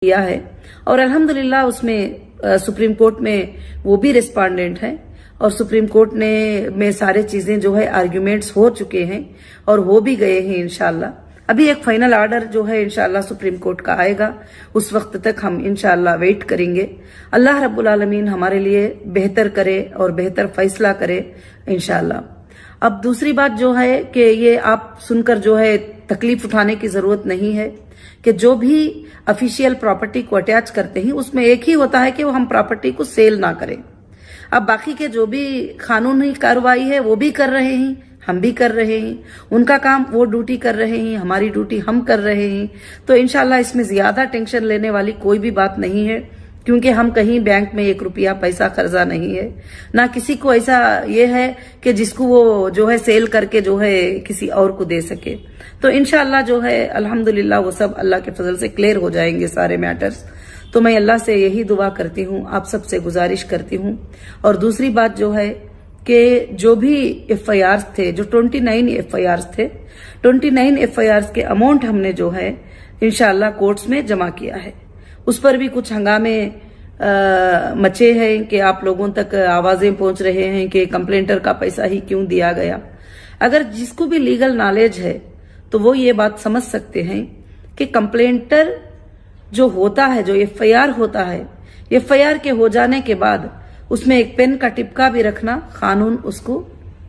किया है और अल्हम्दुलिल्लाह उसमें सुप्रीम कोर्ट में वो भी रिस्पोंडेंट है और सुप्रीम कोर्ट ने में सारे चीजें जो है आर्ग्यूमेंट्स हो चुके हैं और हो भी गए हैं इंशाल्लाह। अभी एक फाइनल ऑर्डर जो है इंशाल्लाह सुप्रीम कोर्ट का आएगा, उस वक्त तक हम इंशाल्लाह वेट करेंगे। अल्लाह रब्बुल आलमीन हमारे लिए बेहतर करे और बेहतर फैसला करे इंशाल्लाह। अब दूसरी बात जो है कि ये आप सुनकर जो है तकलीफ उठाने की जरूरत नहीं है कि जो भी ऑफिशियल प्रॉपर्टी को अटैच करते हैं उसमें एक ही होता है कि वो हम प्रॉपर्टी को सेल ना करें। अब बाकी के जो भी कानूनी कार्रवाई है वो भी कर रहे हैं, हम भी कर रहे हैं, उनका काम वो ड्यूटी कर रहे हैं, हमारी ड्यूटी हम कर रहे हैं। तो इंशाल्लाह इसमें ज्यादा टेंशन लेने वाली कोई भी बात नहीं है, क्योंकि हम कहीं बैंक में 1 रुपया पैसा कर्जा नहीं है, ना किसी को ऐसा ये है कि जिसको वो जो है सेल करके जो है किसी और को दे सके। तो इंशाल्लाह जो है अल्हम्दुलिल्लाह वो सब अल्लाह के फजल से क्लियर हो जाएंगे सारे मैटर्स। तो मैं अल्लाह से यही दुआ करती हूँ, आप सबसे गुजारिश करती हूँ। और दूसरी बात जो है कि जो भी FIRs थे, जो 29 FIRs थे, 29 FIRs के अमाउंट हमने जो है इंशाल्लाह कोर्ट्स में जमा किया है। उस पर भी कुछ हंगामे मचे हैं कि आप लोगों तक आवाजें पहुंच रहे हैं कि कंप्लेंटर का पैसा ही क्यों दिया गया। अगर जिसको भी लीगल नॉलेज है तो वो ये बात समझ सकते हैं कि कंप्लेंटर जो होता है, जो FIR होता है, FIR के हो जाने के बाद उसमें एक पेन का टिपका भी रखना कानून उसको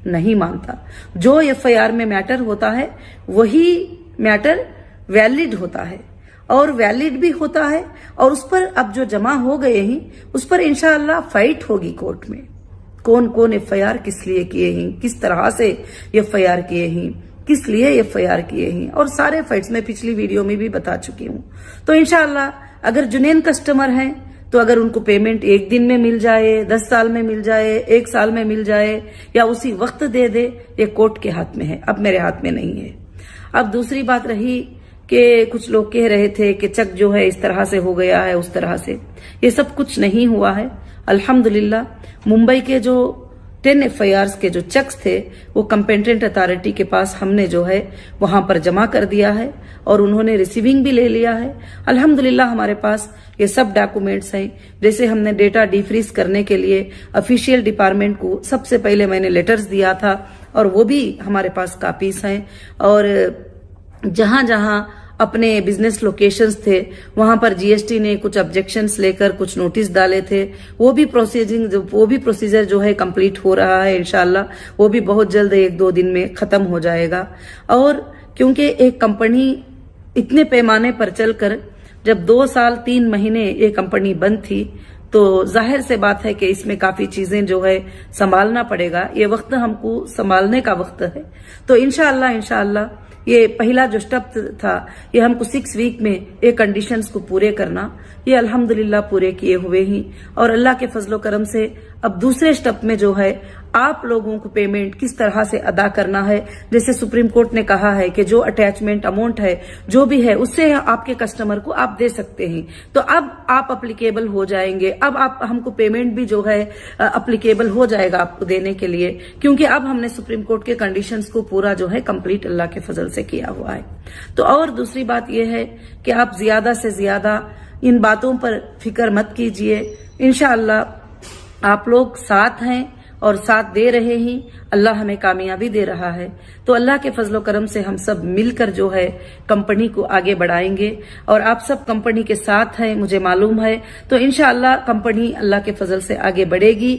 नहीं मानता। जो FIR में मैटर होता है वही मैटर वैलिड होता है और वैलिड भी होता है, और उस पर अब जो जमा हो गए हैं उस पर इंशाअल्लाह फाइट होगी कोर्ट में। कौन कौन FIR किस लिए किए हैं, किस तरह से FIR किए हैं, किस लिए FIR किए हैं, और सारे फाइट्स में पिछली वीडियो में भी बता चुकी हूं। तो इंशाअल्लाह अगर जुनैन कस्टमर हैं तो अगर उनको पेमेंट 1 दिन में मिल जाए, 10 साल में मिल जाए, 1 साल में मिल जाए या उसी वक्त दे दे, ये कोर्ट के हाथ में है, अब मेरे हाथ में नहीं है। अब दूसरी बात रही कि कुछ लोग कह रहे थे कि चेक जो है इस तरह से हो गया है, उस तरह से, ये सब कुछ नहीं हुआ है। अल्हम्दुलिल्लाह मुंबई के जो 10 FIRs के जो चेक्स थे वो कंपेटेंट अथॉरिटी के पास हमने जो है वहां पर जमा कर दिया है और उन्होंने रिसीविंग भी ले लिया है। अल्हम्दुलिल्लाह हमारे पास ये सब डॉक्यूमेंट्स हैं। जैसे हमने डेटा डिफ्रीज करने के लिए ऑफिशियल डिपार्टमेंट को सबसे पहले मैंने लेटर्स दिया था और वो भी हमारे पास कॉपीज हैं, और जहां जहां अपने बिजनेस लोकेशंस थे वहां पर GST ने कुछ ऑब्जेक्शंस लेकर कुछ नोटिस डाले थे। वो भी प्रोसीजर जो है कंप्लीट हो रहा है इंशाल्लाह। वो भी बहुत जल्द 1-2 दिन में खत्म हो जाएगा। और क्योंकि एक कंपनी इतने पैमाने पर चलकर जब 2 साल 3 महीने ये कंपनी बंद थी तो जाहिर से बात है कि इसमें काफी चीजें जो है संभालना पड़ेगा। ये वक्त हमको संभालने का वक्त है। तो इंशाअल्लाह ये पहला जो स्टेप था ये हमको 6 वीक में ये कंडीशंस को पूरे करना, ये अल्हम्दुलिल्लाह पूरे किए हुए ही। और अल्लाह के फजलो करम से अब दूसरे स्टेप में जो है आप लोगों को पेमेंट किस तरह से अदा करना है। जैसे सुप्रीम कोर्ट ने कहा है कि जो अटैचमेंट अमाउंट है जो भी है उससे आपके कस्टमर को आप दे सकते हैं, तो अब आप अप्लीकेबल हो जाएंगे। अब आप हमको पेमेंट भी जो है अप्लीकेबल हो जाएगा आपको देने के लिए, क्योंकि अब हमने सुप्रीम कोर्ट के कंडीशंस को पूरा जो है कंप्लीट अल्लाह के फजल से किया हुआ है। तो और दूसरी बात यह है कि आप ज्यादा से ज्यादा इन बातों पर फिक्र मत कीजिए। इंशाअल्लाह आप लोग साथ हैं और साथ दे रहे हैं, अल्लाह हमें कामयाबी दे रहा है। तो अल्लाह के फजलो करम से हम सब मिलकर जो है कंपनी को आगे बढ़ाएंगे और आप सब कंपनी के साथ हैं मुझे मालूम है। तो इंशाअल्लाह कंपनी अल्लाह के फजल से आगे बढ़ेगी।